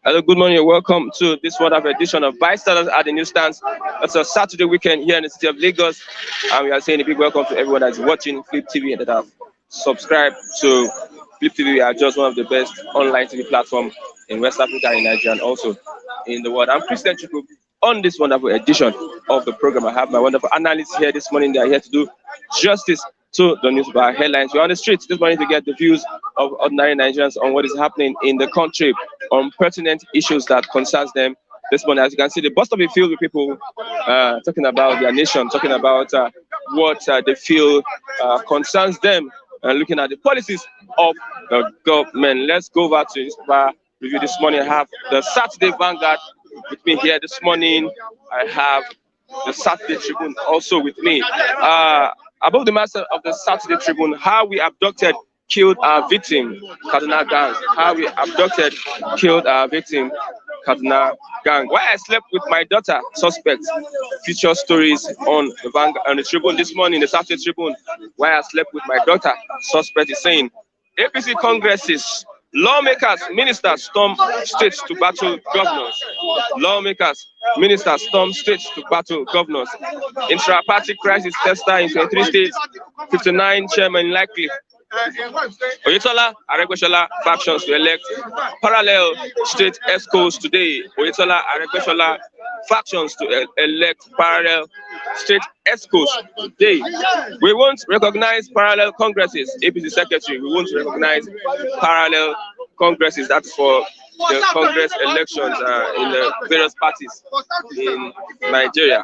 Hello, good morning, and welcome to this wonderful edition of Bystanders at the Newsstand. It's a Saturday weekend here in the city of Lagos, and we are saying a big welcome to everyone that's watching Flip TV and that have subscribed to Flip TV. We are just one of the best online TV platforms in West Africa, in Nigeria, and also in the world. I'm Christian Chukwu. On this wonderful edition of the program, I have my wonderful analysts here this morning. They are here to do justice to the news by headlines. We're on the streets this morning to get the views of ordinary Nigerians on what is happening in the country, on pertinent issues that concerns them. This morning, as you can see, the bus stop is filled with people talking about their nation, talking about what they feel concerns them, and looking at the policies of the government. Let's go over to this review this morning. I have the Saturday Vanguard with me here this morning. I have the Saturday Tribune also with me. Above the master of the Saturday Tribune, how we abducted, killed our victim, Kaduna gang. How we abducted, killed our victim, Kaduna gang. Why I slept with my daughter, suspect. Feature stories on the Vanguard, on the Tribune this morning, the Saturday Tribune. Why I slept with my daughter, suspect is saying, APC congresses, lawmakers, ministers storm states to battle governors. Lawmakers, ministers storm states to battle governors. Intra-party crisis tester in 23 states, 59 chairmen likely. Oyetola, Aregbesola factions to elect parallel state ESCOs today. Oyetola, Aregbesola factions to elect parallel state ESCOs today. We won't recognize parallel congresses. APC secretary, we won't recognize parallel congresses. That's for the Congress elections in the various parties in Nigeria.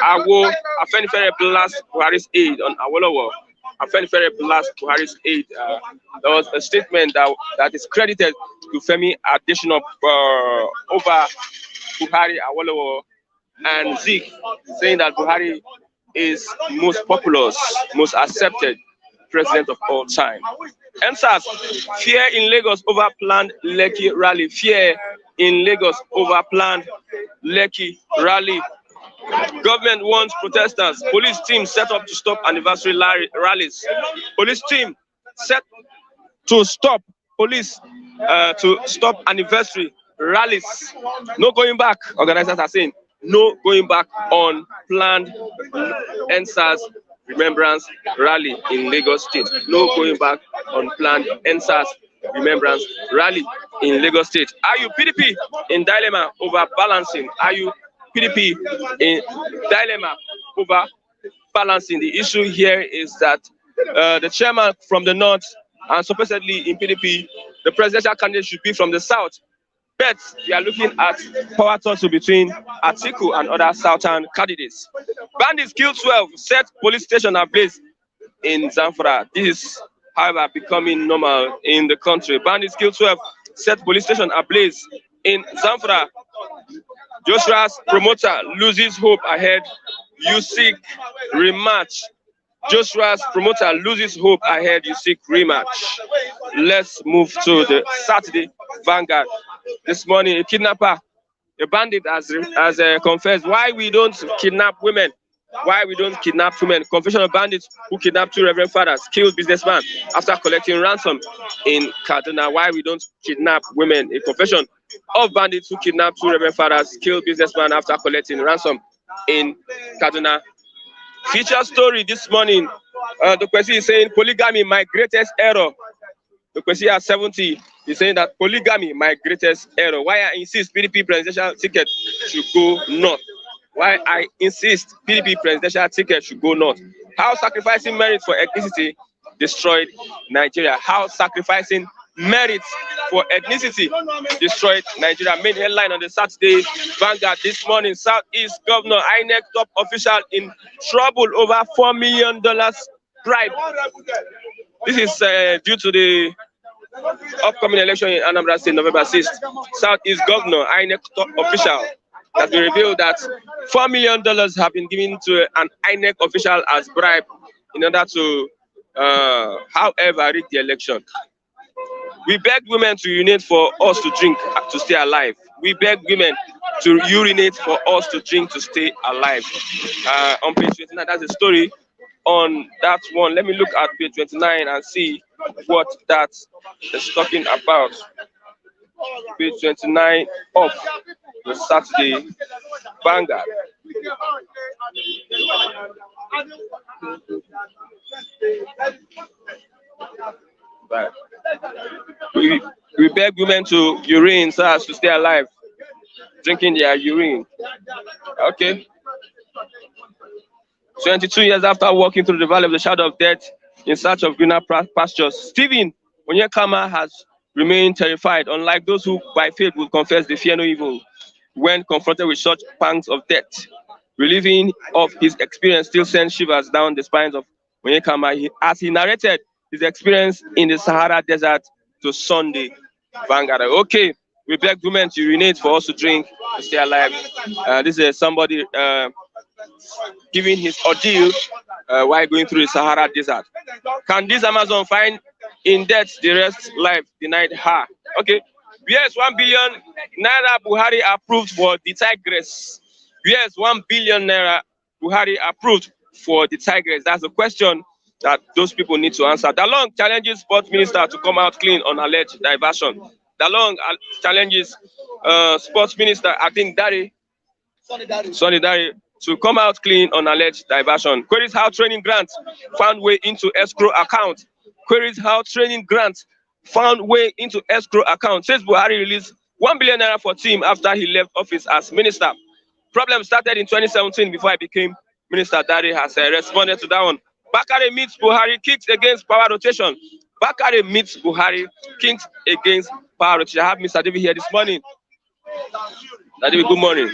Awo, Afenifere blast Buhari's aid on Awolowo. Afenifere blast Buhari's aid. There was a statement that is credited to Femi Adesina over Buhari, Awolowo, and Zeke, saying that Buhari is most populous, most accepted president of all time. EndSARS, fear in Lagos over planned Lekki rally. Fear in Lagos over planned Lekki rally. Government wants protesters. Police team set up to stop anniversary rallies. Police team set to stop to stop anniversary rallies. No going back. Organizers are saying no going back on planned EndSARS Remembrance Rally in Lagos State. No going back on planned EndSARS Remembrance Rally in Lagos State. Are you PDP in dilemma over balancing? Are you PDP in dilemma over balancing? The issue here is that the chairman from the north, and supposedly in PDP, the presidential candidate should be from the south. But we are looking at power tussle between Atiku and other southern candidates. Bandits killed 12, set police station ablaze in Zamfara. This is, however, becoming normal in the country. Bandits killed 12, set police station ablaze in Zamfara. Joshua's promoter loses hope ahead. You seek rematch. Joshua's promoter loses hope ahead. You seek rematch. Let's move to the Saturday Vanguard. This morning, a kidnapper, a bandit has confessed why we don't kidnap women. Why we don't kidnap women. Confession of bandits who kidnapped two reverend fathers, killed businessman after collecting ransom in Kaduna. Why we don't kidnap women. A confession of bandits who kidnapped two reverend fathers, killed businessman after collecting ransom in Kaduna. Feature story this morning. The question is saying polygamy, my greatest error. The question at 70 is saying that polygamy, my greatest error. Why I insist PDP presidential ticket should go north. Why I insist PDP presidential ticket should go north. How sacrificing merit for ethnicity destroyed Nigeria. How sacrificing merit for ethnicity destroyed Nigeria. Main headline on the Saturday Vanguard this morning. Southeast Governor Inec top official in trouble over $4 million bribe. This is due to the upcoming election in Anambra State, November 6th. Southeast Governor Inec top official has been revealed that $4 million have been given to an INEC official as bribe in order to, however, rig the election. We begged women to urinate for us to drink to stay alive. We begged women to urinate for us to drink to stay alive. On page 29, that's the story on that one. Let me look at page 29 and see what that is talking about. page 29 of the Saturday Vanguard. Right. We beg women to urine so as to stay alive, drinking their urine. Okay. 22 years after walking through the valley of the shadow of death in search of greener pastures, Stephen Onyekama has remained terrified, unlike those who by faith would confess they fear no evil when confronted with such pangs of death. Reliving of his experience still sends shivers down the spines of Onyekama as he narrated his experience in the Sahara Desert to Sunday Vanguard. Okay, we beg women to urinate for us to drink to stay alive. This is somebody giving his ordeal while going through the Sahara Desert. Can this Amazon find in death the rest life denied her? Okay. Yes, 1 billion naira Buhari approved for the Tigress. Yes, 1 billion naira Buhari approved for the Tigress. That's the question that those people need to answer. Dalong challenges sports minister to come out clean on alleged diversion. Dalong challenges sports minister, I think Solidary, to come out clean on alleged diversion. Queries how training grants found way into escrow account. Queries how training grants found way into escrow account. Says Buhari released 1 billion naira for team after he left office as minister. Problem started in 2017 before I became minister. Dari has responded to that one. Bakare meets Buhari, kicks against power rotation. Bakare meets Buhari, kicks against power rotation. I have Mr. David here this morning. David, good morning.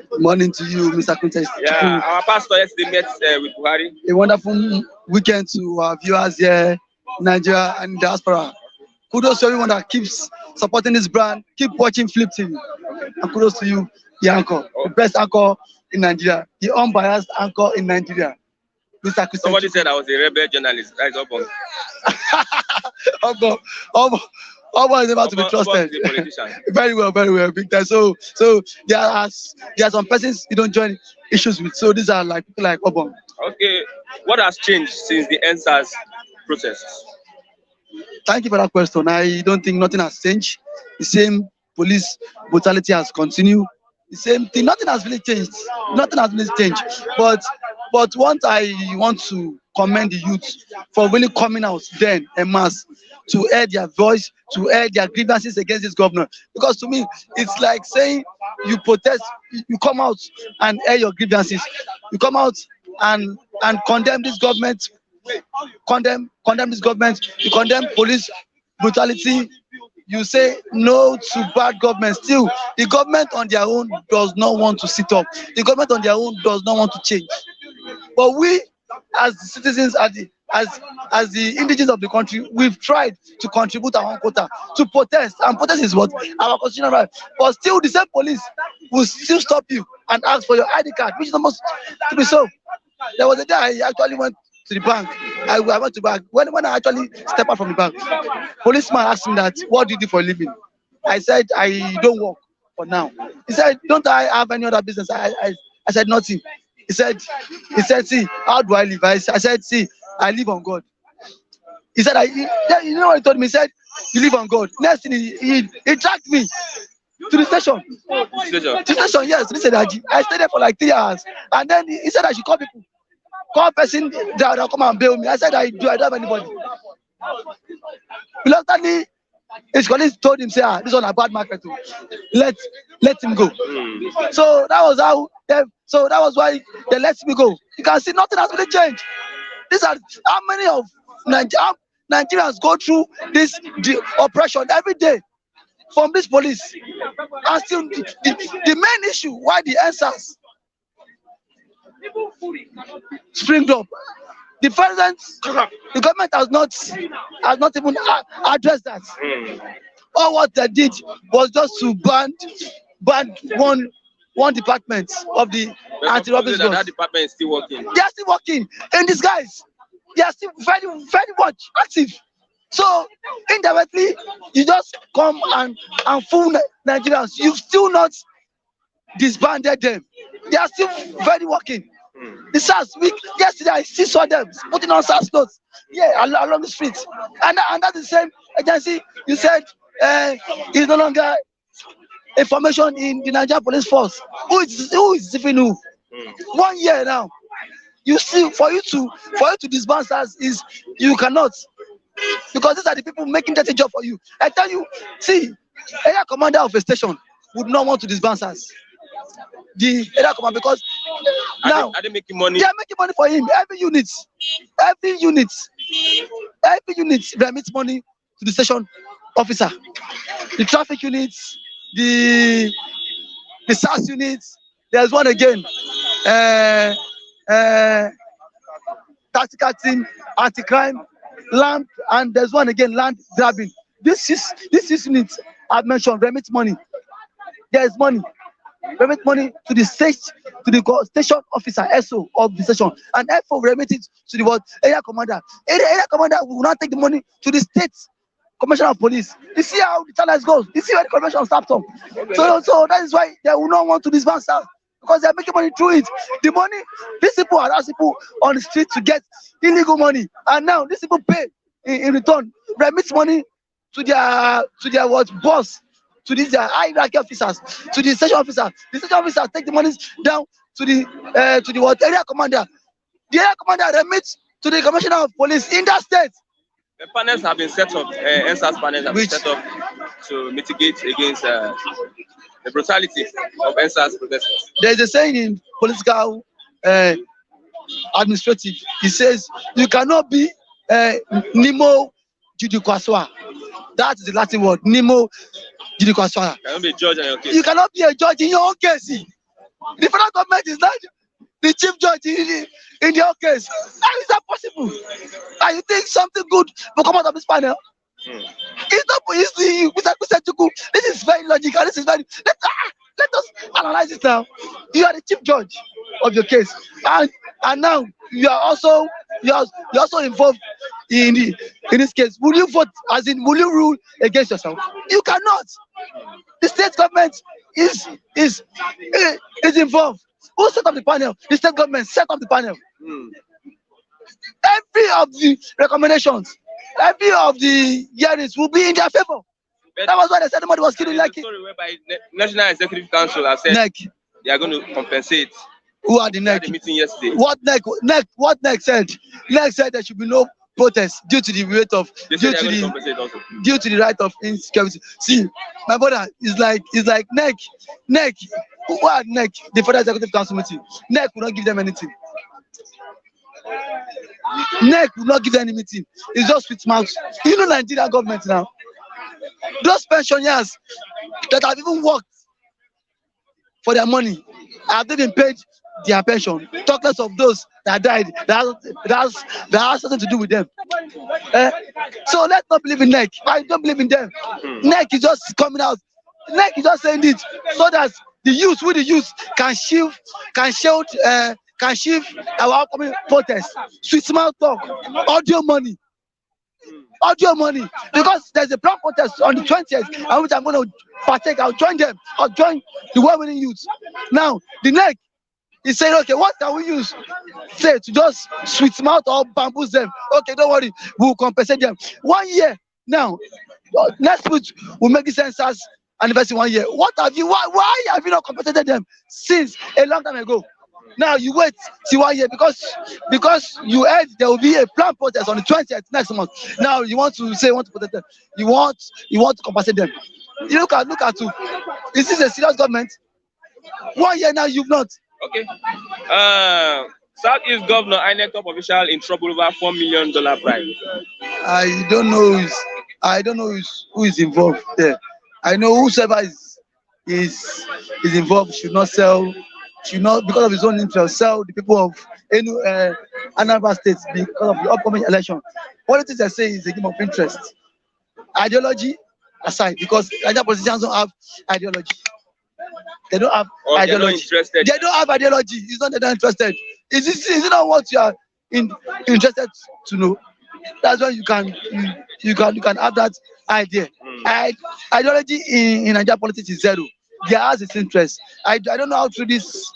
Good morning to you, Mr. Quintes. Yeah, our pastor yesterday met with Buhari. A wonderful weekend to our viewers here in Nigeria and diaspora. Kudos to everyone that keeps supporting this brand. Keep watching Flip TV. And kudos to you, the anchor, the best anchor in Nigeria, the unbiased anchor in Nigeria, Mr. Quintes. Somebody said I was a rebel journalist. That is Obon. Obon is about to be trusted. Very well, big time. So there are some persons you don't join issues with. So these are like people like Obon. Okay, what has changed since the EndSARS protests? Thank you for that question. I don't think nothing has changed. The same police brutality has continued. The same thing. Nothing has really changed. But what I want to commend the youth for really coming out then en masse to air their voice, to air their grievances against this governor. Because to me, it's like saying you protest, you come out and air your grievances. You come out and condemn this government, condemn this government, you condemn police brutality, you say no to bad government. Still, the government on their own does not want to sit up. The government on their own does not want to change. But we, as the citizens, as the indigenous of the country, we've tried to contribute our own quota to protest, and protest is what our constitutional right. But still, the same police will still stop you and ask for your ID card, which is almost to be so. There was a day I actually went to the bank. I went to bank. When I actually stepped out from the bank, policeman asked me that, what do you do for a living? I said, I don't work for now. He said, don't I have any other business? I said, nothing. He said, see, how do I live? I said, see, I live on God. He said, you know what he told me? He said, you live on God. Next thing, he dragged me to the station. To the station, yes. He said, I stayed there for like 3 hours. And then he said I should call people. Call person that will come and bail me. I said, I don't have anybody. Reluctantly, his colleagues told him, say, this one a bad market too. Let him go. So that was why they let me go. You can see nothing has really changed. These are how many of Nigerians go through this oppression every day from this police. And still the main issue why the EndSARS springed up. The government has not even addressed that. All what they did was just to ban one department of the anti-robbery. That department is still working. They are still working in disguise. They are still very, very much active. So indirectly, you just come and fool Nigerians. You've still not disbanded them. They are still very working. The SARS week yesterday, I still saw them putting on SARS notes along the streets, and that's the same agency you said is no longer information in the Nigerian police force. Who is deceiving who? 1 year now. You see, for you to disband us is you cannot, because these are the people making that job for you. I tell you, see, area commander of a station would not want to disband us. The area commander, because now are they making money? They are making money for him. Every unit remits money to the station officer. The traffic units, the SARS units. There's one again. Tactical team, anti-crime, land, and there's one again, land grabbing. This unit I've mentioned remit money. There is money. Remit money to the station officer, SO of the station, and FO remit it to the area commander. Area commander will not take the money to the state commissioner of police. You see how the channels goes. You see where the commission starts from. So that is why they will not want to disband us, because they are making money through it. The money, these people are asking people on the street to get illegal money, and now these people pay in return, remit money to their boss, to these hierarchy officers, to the station officer. The station officer take the money down to the area commander. The area commander remits to the commissioner of police in that state. The panels have been set up. EndSARS panels have been set up to mitigate against the brutality of EndSARS protesters. There is a saying in political administrative. It says you cannot be nemo judicatua. That is the Latin word, nemo judicatua. You cannot be a judge in your case. You cannot be a judge in your own case. The federal government is not the chief judge in your case. How is that possible? And you think something good will come out of this panel? It's not. This is very logical. This is very. Let us analyze it now. You are the chief judge of your case, and now you are also involved in this case. Will you vote? As in, will you rule against yourself? You cannot. The state government is involved. Who set up the panel? The state government set up the panel. Every of the recommendations, every of the hearings will be in their favor. That was why they said nobody was killing like it. Story whereby National Executive Council has said NEC. They are going to compensate. Who are the NEC? The meeting yesterday. What NEC said? NEC said there should be no protest due to the rate of due to the right of insecurity. See, my brother is like NEC. Who are NEC? The Federal Executive Council meeting. NEC will not give them anything. NEC will not give them anything. It's just with mouth. You know Nigerian government now. Those pensioners that have even worked for their money have even paid their pension. Talk less of those that died. That has something to do with them. So let's not believe in NEC. I don't believe in them. NEC is just coming out. NEC is just saying it so that the youth can shield our upcoming protest. Sweet small talk, audio money, because there's a plan protest on the 20th, and which I'm going to partake. I'll join them. I'll join the well-meaning youth. Now the NEC is saying, okay, what can we use? Say to just sweet mouth or bamboozle them. Okay, don't worry, we'll compensate them. 1 year now. Next week we'll make this EndSARS anniversary 1 year. Why have you not compensated them since a long time ago? Now you wait till 1 year because you heard there will be a planned protest on the 20th next month. Now you want to protect them. You want to compensate them. You look at too. Is this a serious government? 1 year now you've not. Okay. Southeast Governor Inec top official in trouble over $4 million bribe. I don't know who is involved there. I know whoever is involved should not, because of his own interest, sell the people of Anambra State because of the upcoming election. What it is I say is a game of interest. Ideology aside, because Nigerian politicians don't have ideology. They don't have ideology. They don't have ideology. It's not that they're interested. Is it not what you are interested to know? That's why you can have that idea. Ideology in Nigerian politics is zero. There has its interest. I don't know how true this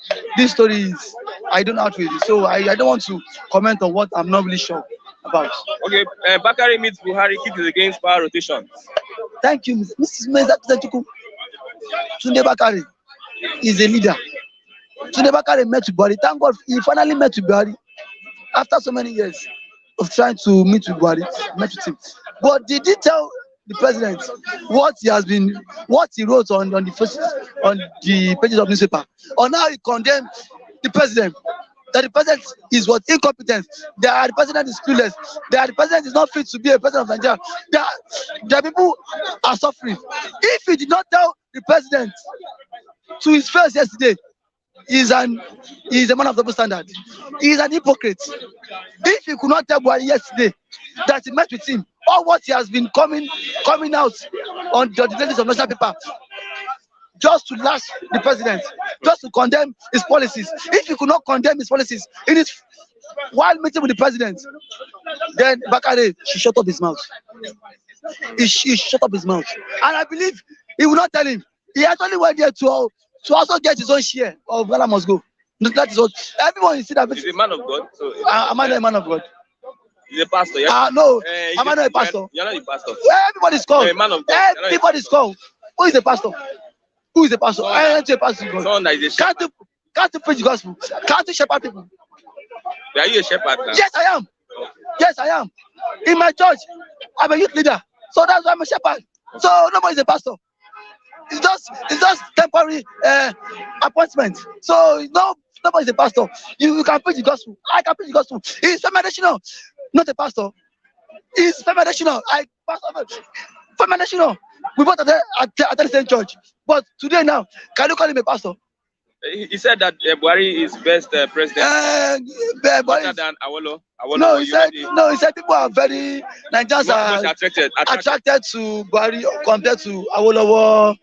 story is. I don't know how true it is. So I don't want to comment on what I'm not really sure about. Okay, Bakari meets Buhari, keeps against power rotation. Thank you, Mrs. Mezakuzechuku. Tunde Bakare is a leader. Tunde Bakare met with Buhari. Thank God he finally met with Buhari after so many years of trying to meet with Buhari. Met with him. But did he tell the president what he wrote on the pages of newspaper? Or now he condemned the president, that the president is what, incompetent, that the president is clueless, that the president is not fit to be a president of Nigeria, that people are suffering. If he did not tell the president to his face yesterday, he is a man of double standard. He is an hypocrite. If he could not tell Buhari yesterday that he met with him, or what he has been coming out on the dailies of national paper, just to lash the president, just to condemn his policies. If he could not condemn his policies while meeting with the president, then Bakare should shut up his mouth. He shut up his mouth. And I believe he will not tell him. He actually went there to also get his own share of Ghana must go. That is what everyone is see that. He's a man of God. So am I not a man of God? He's a pastor, yeah? No, am I not a pastor? You're not a pastor. Everybody's called. You're a man of God. Everybody's called. Who is a pastor? Who is a pastor? I am a pastor. Someone that is a shepherd. Can't you preach the gospel? Can't you shepherd people? Are you a shepherd now? Yes, I am. Yes, I am. In my church, I'm a youth leader. So that's why I'm a shepherd. So nobody is a pastor. It's just temporary appointment. So nobody is a pastor. You can preach the gospel. I can preach the gospel. He's feminational, not a pastor. He's feminational. Feminational. We both at the same church. But today now, can you call him a pastor? He said that Buhari is best president. Better than Awolo. No, he said people are very Nigerians are attracted to Buhari compared to Awolowo,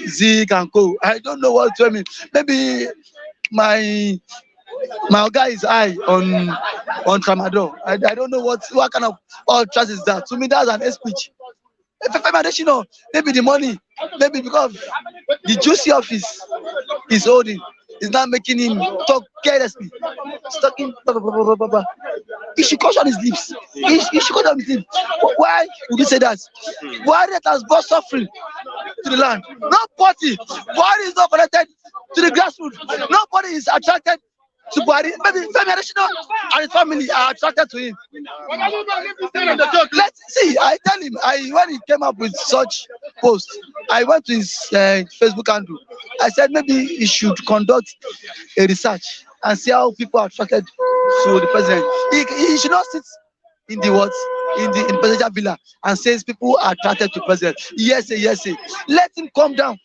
Zeke and co. I don't know what to mean. Maybe my guy is high on Tramadol. I don't know what kind of trust is that. To me, that's an hate speech. Additional, maybe the money, maybe because the juicy office is holding is not making him talk carelessly. Talking, he should caution his lips. He should caution his lips. Why would you say that? Buhari has brought suffering to the land. Nobody. Buhari is not connected to the grassroots. Nobody is attracted to Buhari. Maybe Additional and his family are attracted to him. Let's see. I tell him. When he came up with such post, I went to his Facebook handle. I said maybe he should conduct a research and see how people are attracted to the president. He should not sit in the presidential villa and says people are attracted to president. Yes. Let him come down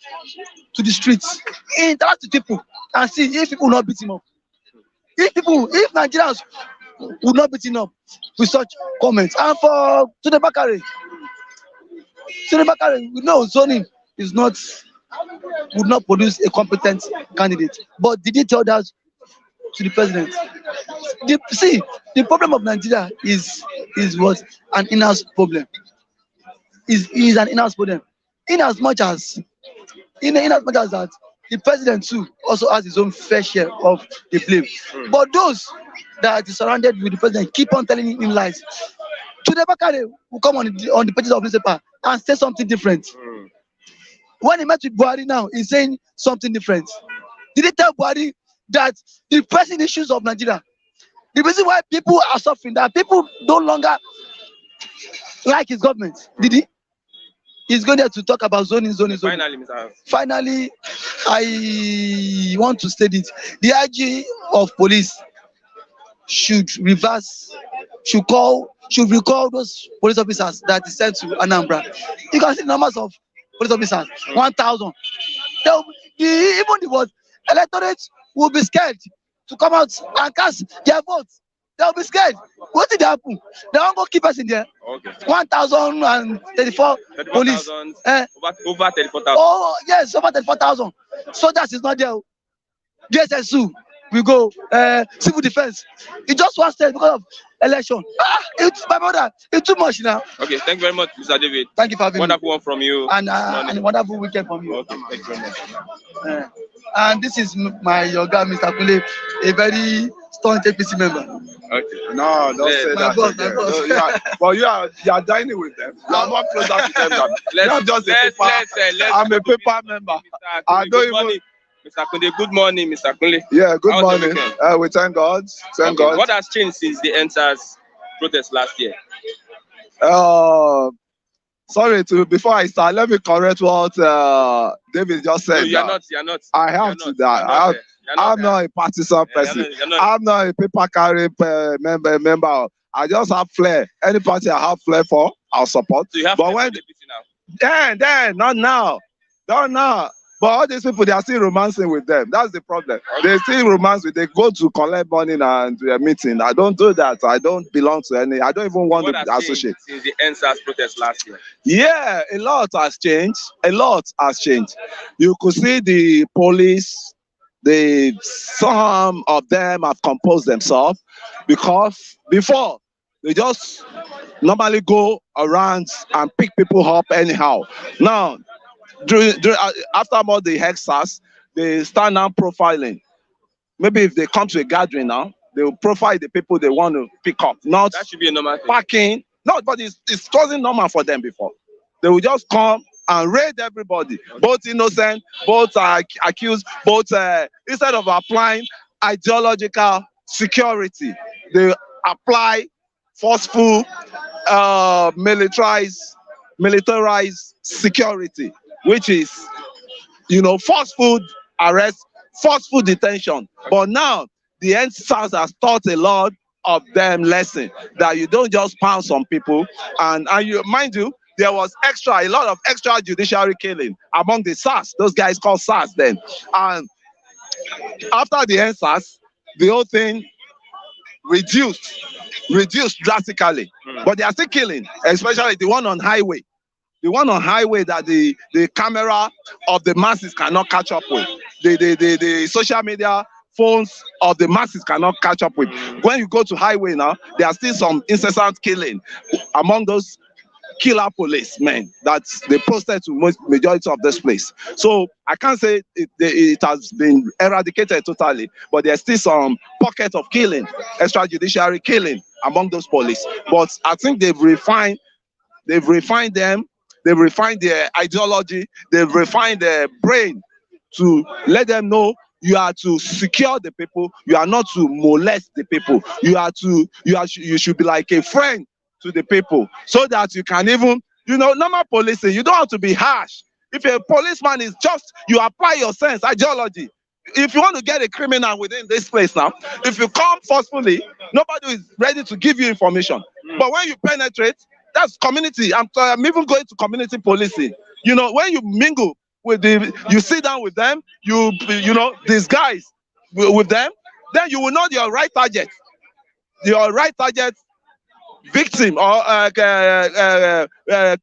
to the streets, interact with people, and see if people will not beat him up. If Nigerians would not beat him up with such comments. And for Tunde Bakare, we know zoning would not produce a competent candidate. But did he tell that to the president? The problem of Nigeria is what? An in-house problem. Is an in-house problem. In as much as that, the president too also has his own fair share of the blame. But those that are surrounded with the president keep on telling him lies. Tunde Bakare will come on the pages of newspaper and say something different. When he met with Buhari now, he's saying something different. Did he tell Buhari that the pressing issues of Nigeria, the reason why people are suffering, that people no longer like his government? Did he? He's going there to talk about zoning. Finally, I want to state it. The IG of police should recall those police officers that is sent to Anambra. You can see the numbers of police officers, 1,000. Even the electorate will be scared to come out and cast their votes. They'll be scared. What did happen? They won't go keep us in there. Okay. 1,034 police. Over 34,000. Oh, yes, over 34,000. Soldiers is not there. DSSU, we go. Civil defense. It just one state because of election. My brother, it's too much now. Okay, thank you very much, Mr. David. Thank you for having wonderful one from you. And a wonderful weekend from you. Okay, thank you very much. And this is your guy, Mr. Kule, a very staunch APC member. Okay. No, don't say My that boss, again. my boss. But you are dining with them. You are more closer to them than you are just a paper. I'm a paper member. I don't even. Mr. Kunle, good morning, Mr. Kunle. Yeah, good How's morning. the weekend? We thank God. Thank God. What has changed since the EndSARS protest last year? Sorry before I start, let me correct what David just said. No, you're not. I have to that. I'm not a partisan person. I'm not a paper carrying member. I just have flair. Any party I have flair for, I'll support. So you have but when then, not now. Not now. But all these people, they are still romancing with them. That's the problem. Okay. They still romance with. They go to collect money and to a meeting. I don't do that. I don't belong to any. I don't even want to associate. Since the EndSARS protest last year. Yeah, a lot has changed. A lot has changed. You could see the police. Some of them have composed themselves because before they just normally go around and pick people up anyhow. Now, after all the EndSARS, they start now profiling. Maybe if they come to a gathering now, they will profile the people they want to pick up. Not that should be a normal thing. Parking. No, but it wasn't normal for them before. They will just come and raid everybody, both innocent, both accused, both instead of applying ideological security, they apply forceful, militarized security, which is, forceful arrest, forceful detention. But now the EndSARS has taught a lot of them lesson that you don't just pound some people, and you mind you, there was a lot of extra judiciary killing among the SARS, those guys called SARS then. And after the EndSARS, the whole thing reduced drastically. But they are still killing, especially the one on highway. The one on highway that the camera of the masses cannot catch up with. The social media phones of the masses cannot catch up with. When you go to highway now, there are still some incessant killing among those killer policemen that they posted to majority of this place. So I can't say it has been eradicated totally, but there's still some pocket of killing, extrajudiciary killing among those police. But I think they've refined them, they've refined their ideology, they've refined their brain to let them know you are to secure the people, you are not to molest the people. You should be like a friend to the people, so that you can even, normal policing, you don't have to be harsh. If a policeman is just, you apply your sense, ideology. If you want to get a criminal within this place now, if you come forcefully, nobody is ready to give you information. But when you penetrate, that's community. I'm even going to community policing. When you mingle with you sit down with them, these guys with them, then you will know your right target. Your right target victim or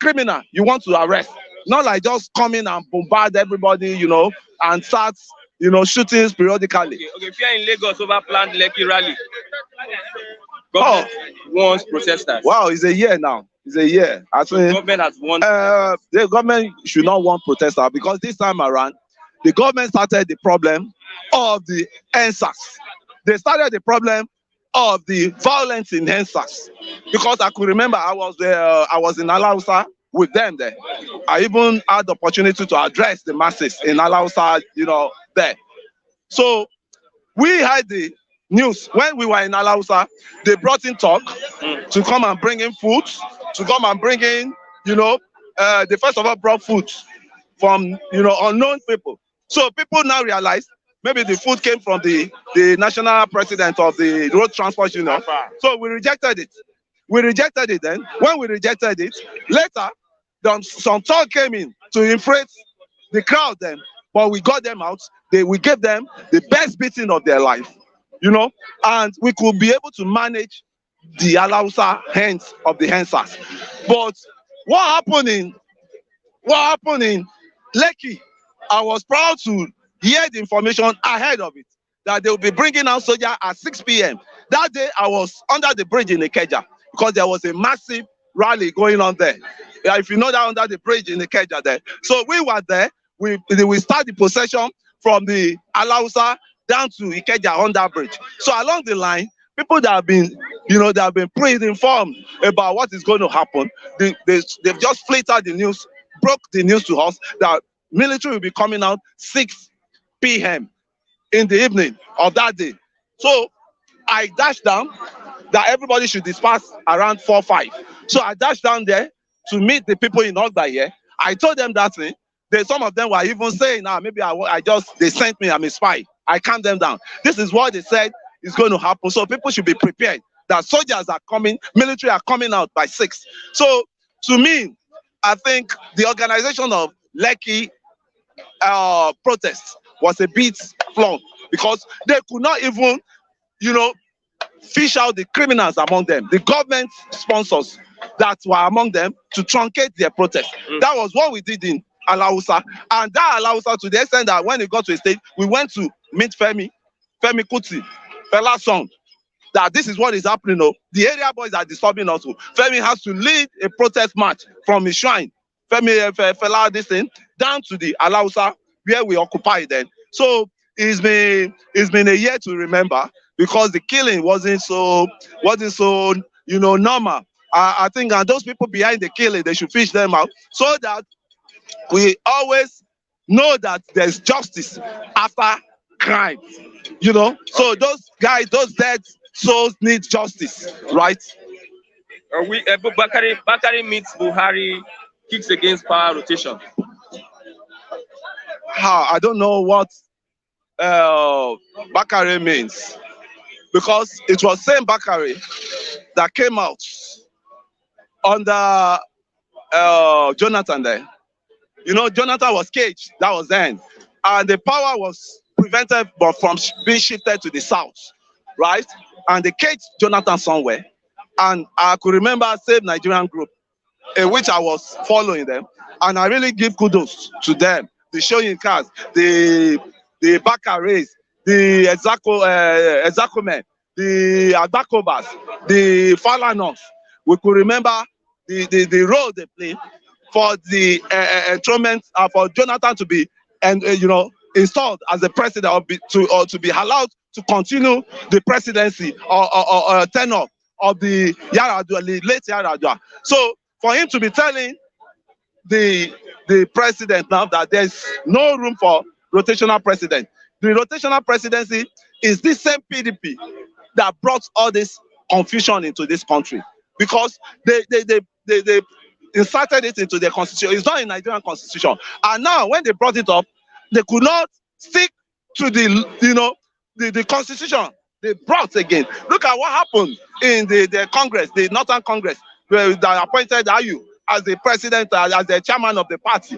criminal you want to arrest, not like just come in and bombard everybody, and start, shootings periodically. Okay, if you're in Lagos over planned Lekki rally, government wants protesters. Wow, it's a year now. It's a year. I think the government has won. The government should not want protesters, because this time around, the government started the problem of the EndSARS. They started the problem of the violence in EndSARS, because I could remember I was in Alausa with them there. I even had the opportunity to address the masses in Alausa, there. So we had the news when we were in Alausa. They brought in talk to come and bring in food, to come and bring in, they first of all brought food from, unknown people. So people now realize maybe the food came from the national president of the road transport union. So we rejected it. Then. When we rejected it, later, some talk came in to inflate the crowd then. But we got them out. We gave them the best beating of their life, and we could be able to manage the Alausa hands of the EndSARS. But what happened in Lekki, I was proud to hear the information ahead of it, that they will be bringing out soldiers at 6 p.m. That day, I was under the bridge in Ikeja, because there was a massive rally going on there. If you know that, under the bridge in Ikeja there. So we were there. We start the procession from the Alausa down to Ikeja on that bridge. So along the line, people that have been, they have been pre-informed about what is going to happen. They've just flattered the news, broke the news to us that military will be coming out 6 p.m. in the evening of that day. So I dashed down that everybody should disperse around 4-5. So I dashed down there to meet the people in Ogba here. I told them that thing. Some of them were even saying, maybe they sent me, I'm a spy. I calmed them down. This is what they said is going to happen. So people should be prepared that soldiers are coming, military are coming out by 6. So to me, I think the organization of Lekki protests was a bit flawed because they could not even, fish out the criminals among them, the government sponsors that were among them to truncate their protest. That was what we did in Alausa. And that Alausa, to the extent that when it got to a stage, we went to meet Femi Kuti, Fela's son, that this is what is happening. The area boys are disturbing us. Femi has to lead a protest march from his shrine, Fela, this thing, down to the Alausa, where we occupy then. So it's been a year to remember because the killing wasn't so normal. I think those people behind the killing, they should fish them out so that we always know that there's justice after crime. So those guys, those dead souls need justice, right? Bakari meets Buhari, kicks against power rotation. I don't know what Bakari means, because it was same Bakari that came out under Jonathan there. Jonathan was caged, that was then. And the power was prevented from being shifted to the south, right? And they caged Jonathan somewhere. And I could remember Save Nigerian Group, in which I was following them. And I really give kudos to them. The showing cars, the Bakaris, the Ezakumen, the Adakobas, the Falanos. We could remember the role they played for the enthronement, for Jonathan to be installed as the president, or to be allowed to continue the presidency or tenure of the late Yaradua. So for him to be telling the president now that there's no room for rotational president. The rotational presidency is this same PDP that brought all this confusion into this country, because they inserted it into their constitution. It's not in Nigerian constitution. And now when they brought it up, they could not stick to the constitution they brought again. Look at what happened in the Congress, the Northern Congress, where they appointed Ayu as the president, as the chairman of the party.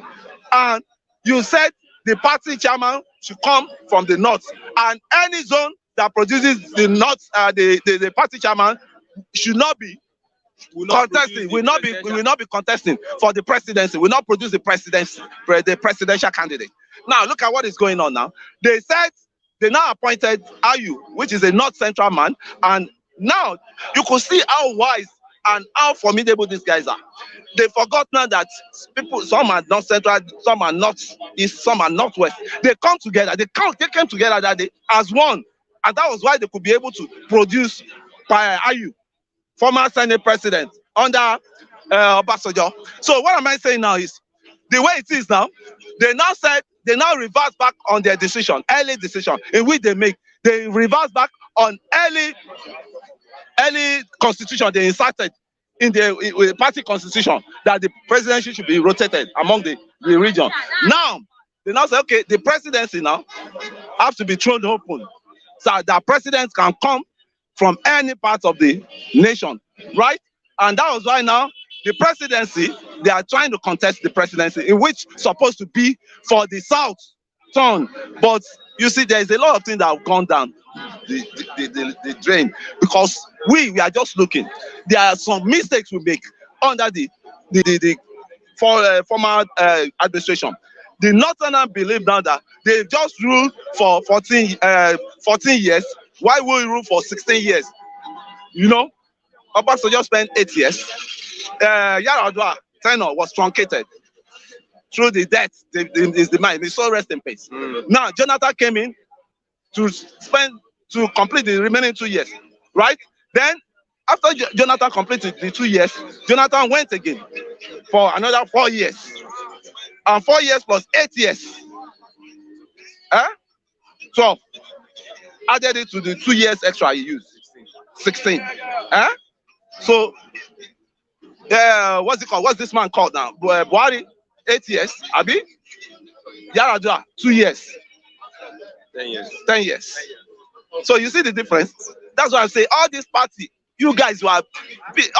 And you said the party chairman should come from the north, and any zone that produces the north, the party chairman should not be contesting, will not be contesting for the presidency, will not produce the presidential candidate. Now look at what is going on now. They said they now appointed Ayu, which is a north central man, and now you could see how wise and how formidable these guys are. They forgot now that some are north central, some are north east, some are northwest. They come together. They came together that day as one, and that was why they could be able to produce Ayu, former Senate president under Obasanjo. So what am I saying now is, the way it is now, they now reverse back on their decision, early decision, in which they reverse back on early constitution they inserted in the party constitution, that the presidency should be rotated among the region. Now, they now say, okay, the presidency now have to be thrown open, so that presidents can come from any part of the nation, right? And that was why now the presidency, they are trying to contest the presidency, in which supposed to be for the South turn. But you see, there is a lot of things that have gone down the drain, because we are just looking. There are some mistakes we make under the former administration. The Northerners believe now that they just ruled for 14 years, while we rule for 16 years. Obasanjo spent 8 years. Yaradua tenure was truncated through the death, is the mind. May so rest in peace. Now Jonathan came in to complete the remaining 2 years. right? Then after Jonathan completed the 2 years, Jonathan went again for another 4 years. And 4 years plus 8 years. 12. Added it to the 2 years extra he used. 16. So, what's it called? What's this man called now? Buhari, 8 years. Abi? Yaradua, 2 years. 10 years. 10 years. So you see the difference? That's why I say all this party, all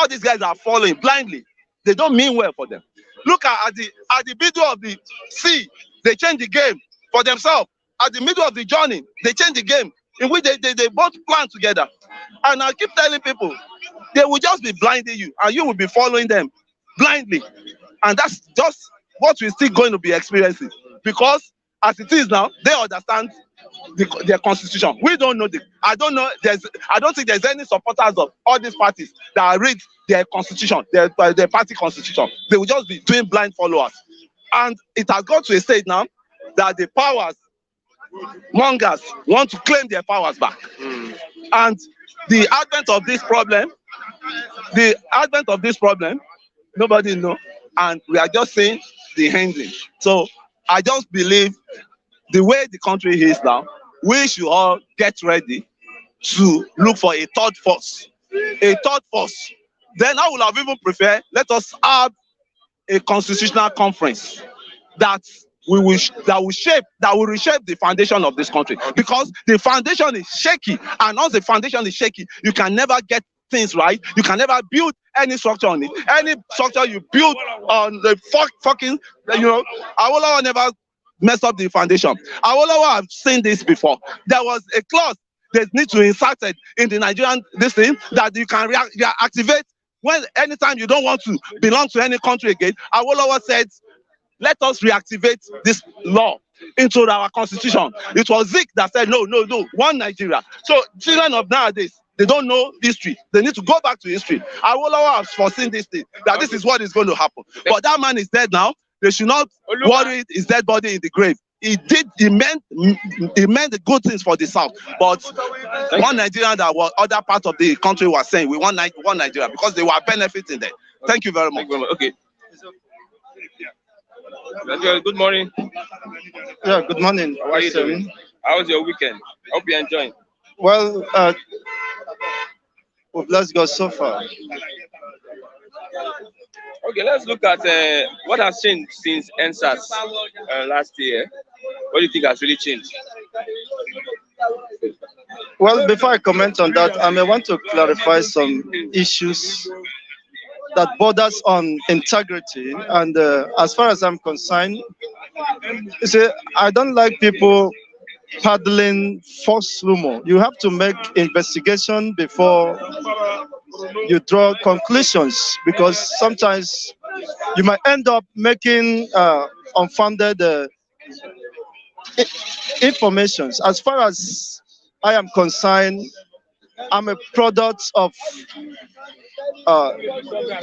these guys are following blindly. They don't mean well for them. Look at the middle of the sea, they change the game for themselves. At the middle of the journey, they change the game in which they both plan together. And I keep telling people, they will just be blinding you and you will be following them blindly. And that's just what we're still going to be experiencing. Because as it is now, they understand their constitution. We don't know I don't think there's any supporters of all these parties that read their constitution, their party constitution. They will just be doing blind followers. And it has got to a state now that the powers mongers want to claim their powers back. And the advent of this problem, nobody knows, and we are just seeing the ending. So I just believe the way the country is now, we should all get ready to look for a third force. A third force. Then I would have even preferred, let us have a constitutional conference that will reshape the foundation of this country. Because the foundation is shaky, and once the foundation is shaky, you can never get things right. You can never build any structure on it. Any structure you build on the fucking, Awolowo never messed up the foundation. Awolowo have seen this before. There was a clause that needs to be inserted in the Nigerian thing that you can reactivate when anytime you don't want to belong to any country again. Awolowo said, let us reactivate this law into our constitution. It was Zik that said, no, one Nigeria. So children of nowadays, they don't know history. They need to go back to history. Awolowo has foreseen this thing, that this is what is going to happen. But that man is dead now. They should not worry his dead body in the grave. He meant the good things for the South. But one Nigeria that was other part of the country was saying, we want one Nigeria, because they were benefiting there. Thank you very much. Okay. Good morning. Yeah, good morning. How are you doing? How was your weekend? Hope you're enjoying. Well, we've blessed God so far. Okay, let's look at what has changed since EndSARS last year. What do you think has really changed? Well, before I comment on that, I may want to clarify some issues that borders on integrity. And as far as I'm concerned, you see, I don't like people peddling false rumor. You have to make investigation before you draw conclusions, because sometimes you might end up making unfounded information. As far as I am concerned, I'm a product of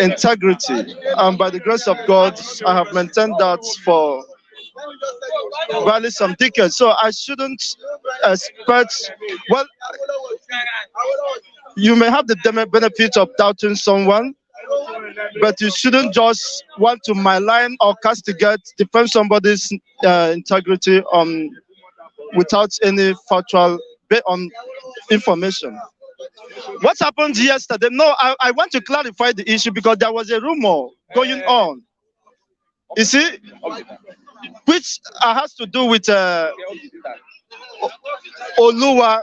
integrity, and by the grace of God, I have maintained that for barely some decades. So I shouldn't expect, well, you may have the benefit of doubting someone, but you shouldn't just want to malign or castigate, defend somebody's integrity without any factual information. What happened yesterday? No, I want to clarify the issue, because there was a rumor going on. You see, which has to do with Oluwa.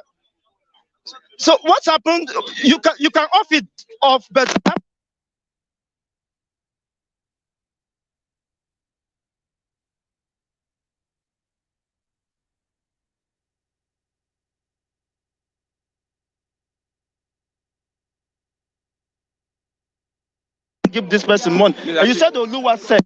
So what happened? You can off it off, but give this person money. And you said Oluwa said.